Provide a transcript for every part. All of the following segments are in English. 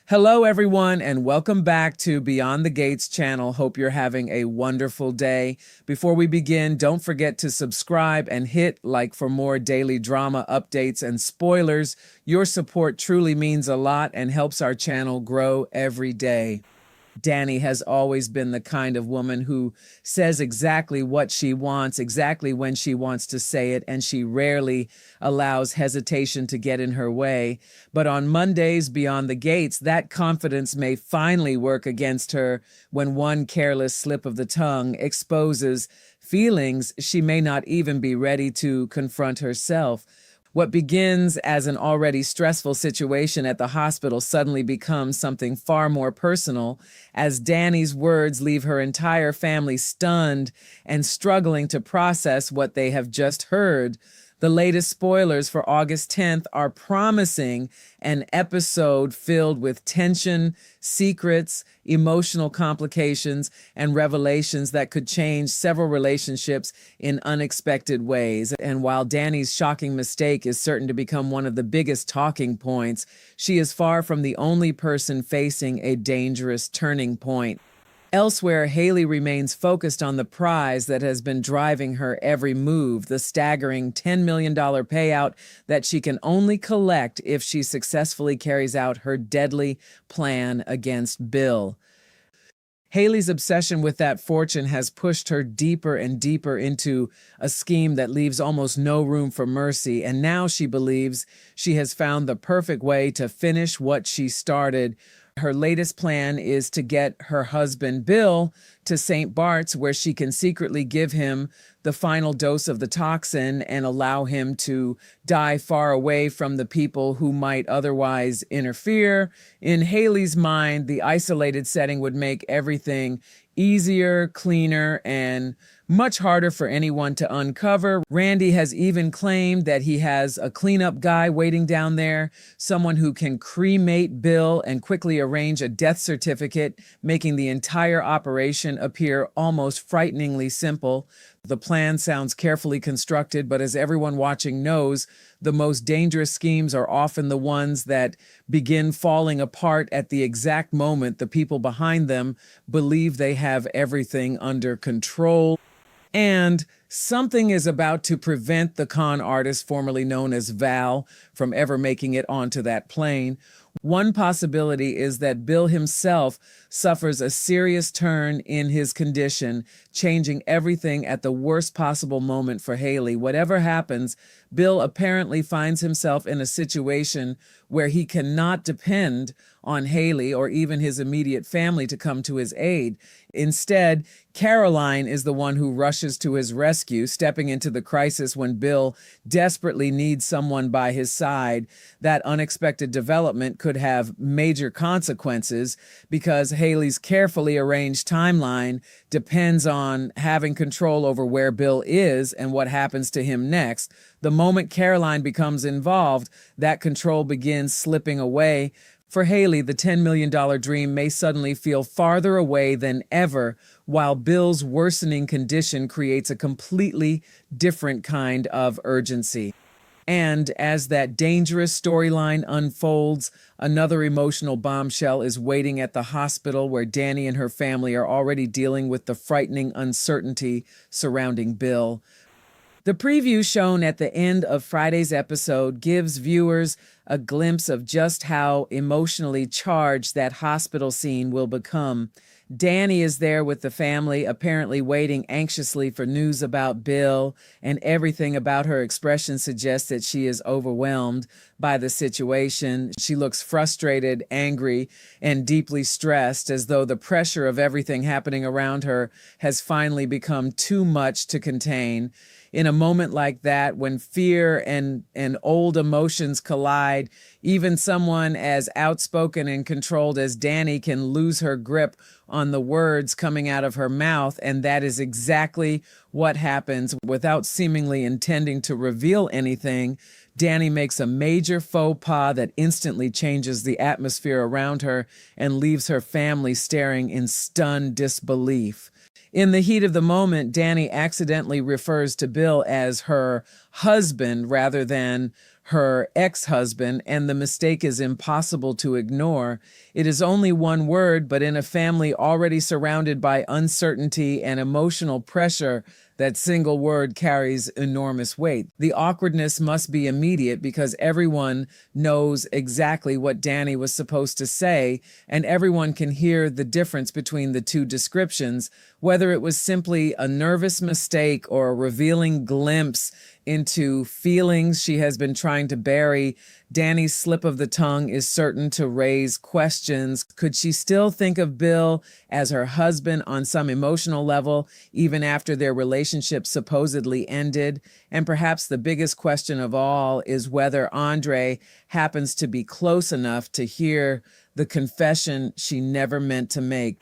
Hello, everyone, and welcome back to Beyond the Gates channel. Hope you're having a wonderful day. Before we begin, don't forget to subscribe and hit like for more daily drama updates and spoilers. Your support truly means a lot and helps our channel grow every day. Dani has always been the kind of woman who says exactly what she wants, exactly when she wants to say it, and she rarely allows hesitation to get in her way. But on Mondays Beyond the Gates, that confidence may finally work against her when one careless slip of the tongue exposes feelings she may not even be ready to confront herself. What begins as an already stressful situation at the hospital suddenly becomes something far more personal as Dani's words leave her entire family stunned and struggling to process what they have just heard. The latest spoilers for August 10th are promising an episode filled with tension, secrets, emotional complications, and revelations that could change several relationships in unexpected ways. And while Dani's shocking mistake is certain to become one of the biggest talking points, she is far from the only person facing a dangerous turning point. Elsewhere, Haley remains focused on the prize that has been driving her every move, the staggering $10 million payout that she can only collect if she successfully carries out her deadly plan against Bill. Haley's obsession with that fortune has pushed her deeper and deeper into a scheme that leaves almost no room for mercy, and now she believes she has found the perfect way to finish what she started. Her latest plan is to get her husband, Bill, to St. Bart's, where she can secretly give him the final dose of the toxin and allow him to die far away from the people who might otherwise interfere. In Haley's mind, the isolated setting would make everything easier, cleaner, and much harder for anyone to uncover. Randy has even claimed that he has a cleanup guy waiting down there, someone who can cremate Bill and quickly arrange a death certificate, making the entire operation appear almost frighteningly simple. The plan sounds carefully constructed, but as everyone watching knows, the most dangerous schemes are often the ones that begin falling apart at the exact moment the people behind them believe they have everything under control. And something is about to prevent the con artist formerly known as Val from ever making it onto that plane. One possibility is that Bill himself suffers a serious turn in his condition, changing everything at the worst possible moment for Haley. Whatever happens, Bill apparently finds himself in a situation where he cannot depend on Haley or even his immediate family to come to his aid. Instead, Caroline is the one who rushes to his rescue, stepping into the crisis when Bill desperately needs someone by his side. That unexpected development could have major consequences because Haley's carefully arranged timeline depends on having control over where Bill is and what happens to him next. The moment Caroline becomes involved, that control begins slipping away. For Haley, the $10 million dream may suddenly feel farther away than ever, while Bill's worsening condition creates a completely different kind of urgency. And as that dangerous storyline unfolds, another emotional bombshell is waiting at the hospital where Dani and her family are already dealing with the frightening uncertainty surrounding Bill. The preview shown at the end of Friday's episode gives viewers a glimpse of just how emotionally charged that hospital scene will become. Dani is there with the family, apparently waiting anxiously for news about Bill, and everything about her expression suggests that she is overwhelmed by the situation. She looks frustrated, angry, and deeply stressed, as though the pressure of everything happening around her has finally become too much to contain. In a moment like that, when fear and old emotions collide, even someone as outspoken and controlled as Dani can lose her grip on the words coming out of her mouth, and that is exactly what happens. Without seemingly intending to reveal anything, Dani makes a major faux pas that instantly changes the atmosphere around her and leaves her family staring in stunned disbelief. In the heat of the moment, Dani accidentally refers to Bill as her husband rather than her ex-husband, and the mistake is impossible to ignore. It is only one word, but in a family already surrounded by uncertainty and emotional pressure, that single word carries enormous weight. The awkwardness must be immediate because everyone knows exactly what Dani was supposed to say, and everyone can hear the difference between the two descriptions, whether it was simply a nervous mistake or a revealing glimpse into feelings she has been trying to bury. Dani's slip of the tongue is certain to raise questions. Could she still think of Bill as her husband on some emotional level, even after their relationship supposedly ended? And perhaps the biggest question of all is whether Andre happens to be close enough to hear the confession she never meant to make.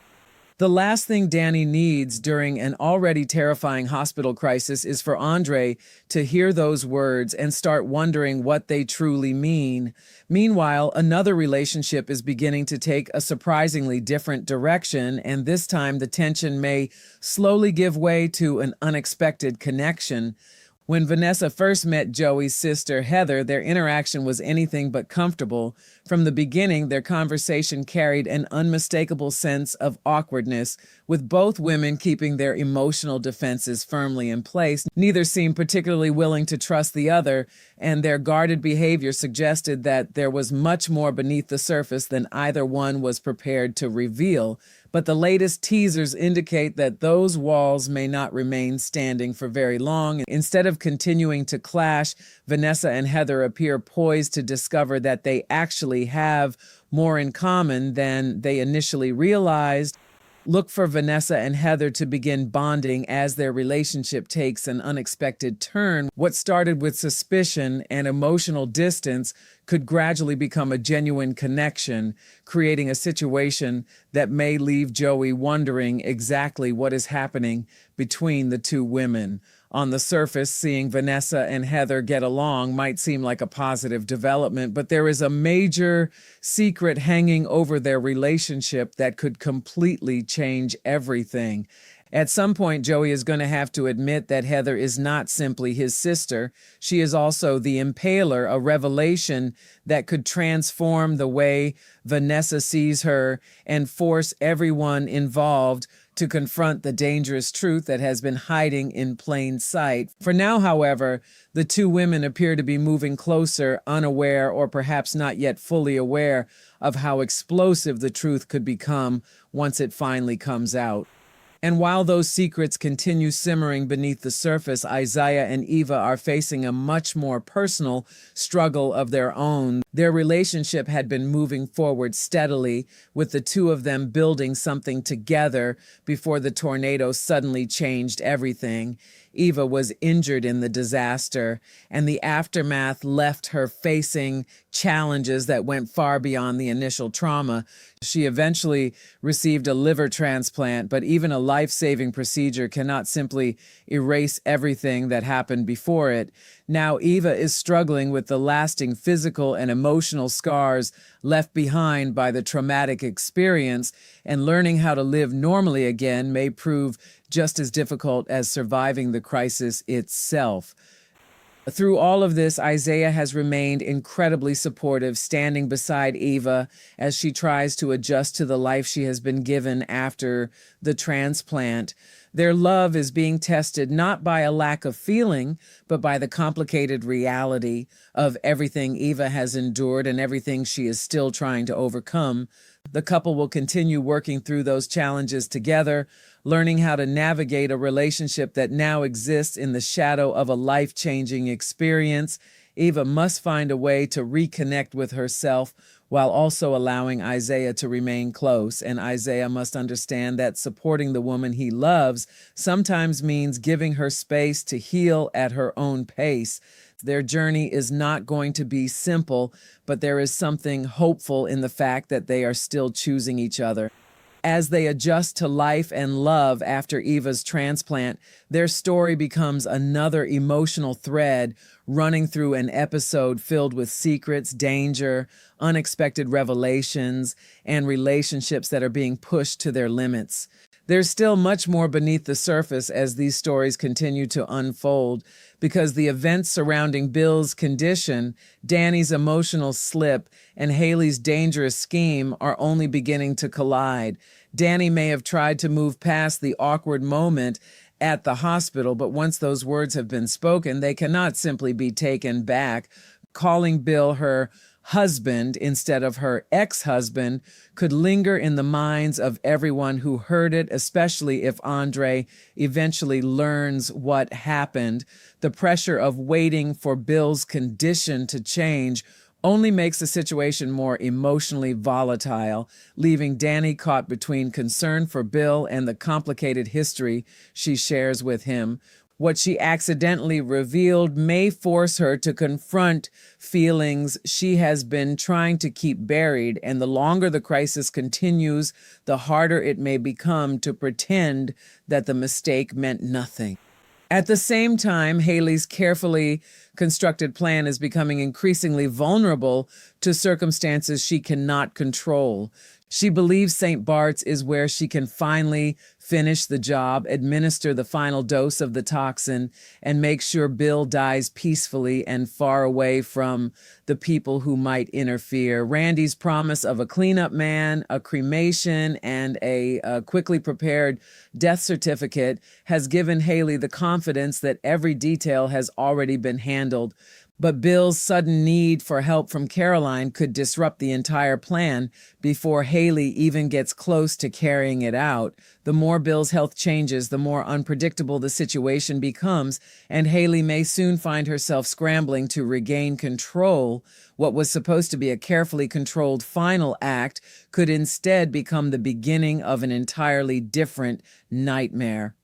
The last thing Dani needs during an already terrifying hospital crisis is for Andre to hear those words and start wondering what they truly mean. Meanwhile, another relationship is beginning to take a surprisingly different direction, and this time the tension may slowly give way to an unexpected connection. When Vanessa first met Joey's sister, Heather, their interaction was anything but comfortable. From the beginning, their conversation carried an unmistakable sense of awkwardness, with both women keeping their emotional defenses firmly in place. Neither seemed particularly willing to trust the other, and their guarded behavior suggested that there was much more beneath the surface than either one was prepared to reveal. But the latest teasers indicate that those walls may not remain standing for very long. Instead of continuing to clash, Vanessa and Heather appear poised to discover that they actually have more in common than they initially realized. Look for Vanessa and Heather to begin bonding as their relationship takes an unexpected turn. What started with suspicion and emotional distance could gradually become a genuine connection, creating a situation that may leave Joey wondering exactly what is happening between the two women. On the surface, seeing Vanessa and Heather get along might seem like a positive development, but there is a major secret hanging over their relationship that could completely change everything. At some point, Joey is going to have to admit that Heather is not simply his sister. She is also the Impaler, a revelation that could transform the way Vanessa sees her and force everyone involved to confront the dangerous truth that has been hiding in plain sight. For now, however, the two women appear to be moving closer, unaware or perhaps not yet fully aware of how explosive the truth could become once it finally comes out. And while those secrets continue simmering beneath the surface, Isaiah and Eva are facing a much more personal struggle of their own. Their relationship had been moving forward steadily, with the two of them building something together before the tornado suddenly changed everything. Eva was injured in the disaster, and the aftermath left her facing challenges that went far beyond the initial trauma. She eventually received a liver transplant, but even a life-saving procedure cannot simply erase everything that happened before it. Now Eva is struggling with the lasting physical and emotional scars left behind by the traumatic experience, and learning how to live normally again may prove just as difficult as surviving the crisis itself. Through all of this, Isaiah has remained incredibly supportive, standing beside Eva as she tries to adjust to the life she has been given after the transplant. Their love is being tested not by a lack of feeling, but by the complicated reality of everything Eva has endured and everything she is still trying to overcome. The couple will continue working through those challenges together, learning how to navigate a relationship that now exists in the shadow of a life-changing experience. Eva must find a way to reconnect with herself while also allowing Isaiah to remain close. And Isaiah must understand that supporting the woman he loves sometimes means giving her space to heal at her own pace. Their journey is not going to be simple, but there is something hopeful in the fact that they are still choosing each other. As they adjust to life and love after Eva's transplant, their story becomes another emotional thread running through an episode filled with secrets, danger, unexpected revelations, and relationships that are being pushed to their limits. There's still much more beneath the surface as these stories continue to unfold, because the events surrounding Bill's condition, Dani's emotional slip, and Haley's dangerous scheme are only beginning to collide. Dani may have tried to move past the awkward moment at the hospital, but once those words have been spoken, they cannot simply be taken back. Calling Bill her husband instead of her ex-husband could linger in the minds of everyone who heard it, especially if Andre eventually learns what happened. The pressure of waiting for Bill's condition to change only makes the situation more emotionally volatile, leaving Dani caught between concern for Bill and the complicated history she shares with him. What she accidentally revealed may force her to confront feelings she has been trying to keep buried, and the longer the crisis continues, the harder it may become to pretend that the mistake meant nothing. At the same time, Haley's carefully constructed plan is becoming increasingly vulnerable to circumstances she cannot control. She believes St. Bart's is where she can finally finish the job, administer the final dose of the toxin, and make sure Bill dies peacefully and far away from the people who might interfere. Randy's promise of a cleanup man, a cremation, and a quickly prepared death certificate has given Haley the confidence that every detail has already been handled. But Bill's sudden need for help from Caroline could disrupt the entire plan before Haley even gets close to carrying it out. The more Bill's health changes, the more unpredictable the situation becomes, and Haley may soon find herself scrambling to regain control. What was supposed to be a carefully controlled final act could instead become the beginning of an entirely different nightmare.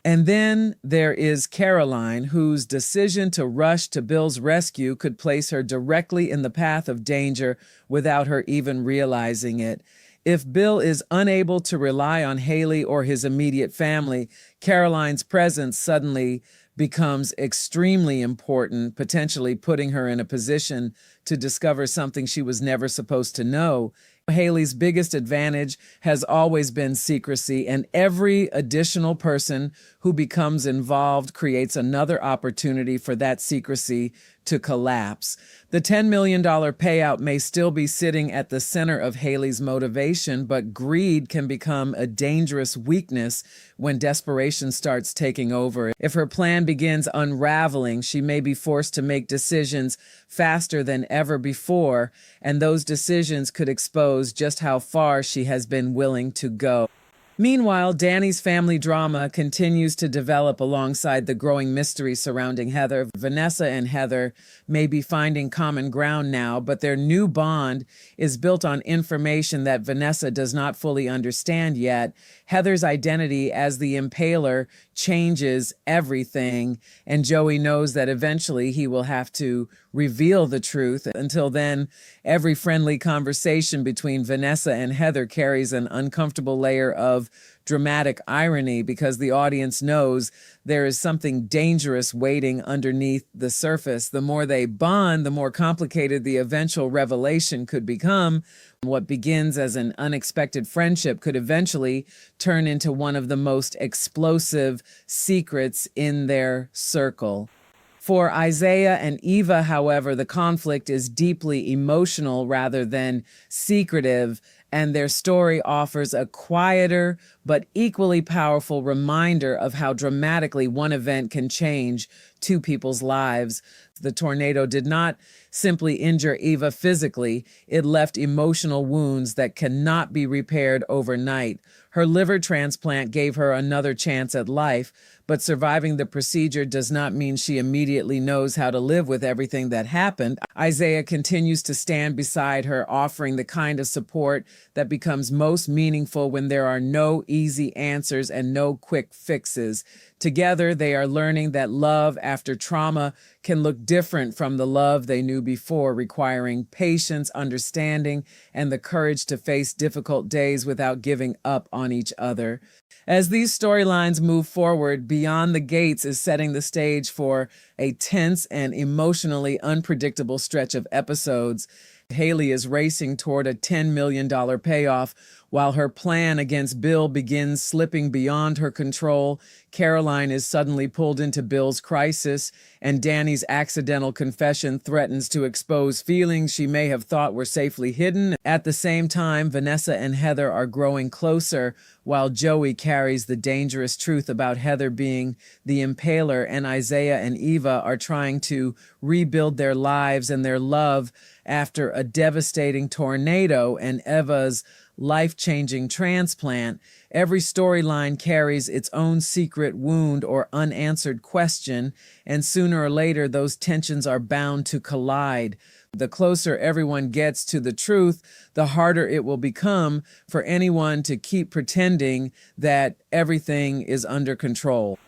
And then there is Caroline, whose decision to rush to Bill's rescue could place her directly in the path of danger without her even realizing it. If Bill is unable to rely on Haley or his immediate family, Caroline's presence suddenly becomes extremely important, potentially putting her in a position to discover something she was never supposed to know. Haley's biggest advantage has always been secrecy, and every additional person who becomes involved creates another opportunity for that secrecy to collapse. The $10 million payout may still be sitting at the center of Haley's motivation, but greed can become a dangerous weakness when desperation starts taking over. If her plan begins unraveling, she may be forced to make decisions faster than ever before, and those decisions could expose just how far she has been willing to go. Meanwhile, Dani's family drama continues to develop alongside the growing mystery surrounding Heather. Vanessa and Heather may be finding common ground now, but their new bond is built on information that Vanessa does not fully understand yet. Heather's identity as the Impaler changes everything, and Joey knows that eventually he will have to reveal the truth. Until then, every friendly conversation between Vanessa and Heather carries an uncomfortable layer of dramatic irony, because the audience knows there is something dangerous waiting underneath the surface. The more they bond, the more complicated the eventual revelation could become. What begins as an unexpected friendship could eventually turn into one of the most explosive secrets in their circle. For Isaiah and Eva, however, the conflict is deeply emotional rather than secretive, and their story offers a quieter but equally powerful reminder of how dramatically one event can change two people's lives. The tornado did not simply injure Eva physically, it left emotional wounds that cannot be repaired overnight. Her liver transplant gave her another chance at life, but surviving the procedure does not mean she immediately knows how to live with everything that happened. Isaiah continues to stand beside her, offering the kind of support that becomes most meaningful when there are no easy answers and no quick fixes. Together, they are learning that love after trauma can look different from the love they knew before, requiring patience, understanding, and the courage to face difficult days without giving up on each other. As these storylines move forward, Beyond the Gates is setting the stage for a tense and emotionally unpredictable stretch of episodes. Haley is racing toward a $10 million payoff. While her plan against Bill begins slipping beyond her control, Caroline is suddenly pulled into Bill's crisis, and Dani's accidental confession threatens to expose feelings she may have thought were safely hidden. At the same time, Vanessa and Heather are growing closer, while Joey carries the dangerous truth about Heather being the impaler, and Isaiah and Eva are trying to rebuild their lives and their love after a devastating tornado and Eva's life-changing transplant. Every storyline carries its own secret wound or unanswered question, and sooner or later those tensions are bound to collide. The closer everyone gets to the truth, the harder it will become for anyone to keep pretending that everything is under control.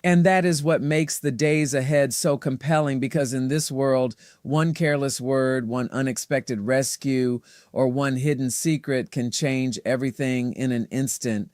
And that is what makes the days ahead so compelling, because in this world, one careless word, one unexpected rescue, or one hidden secret can change everything in an instant.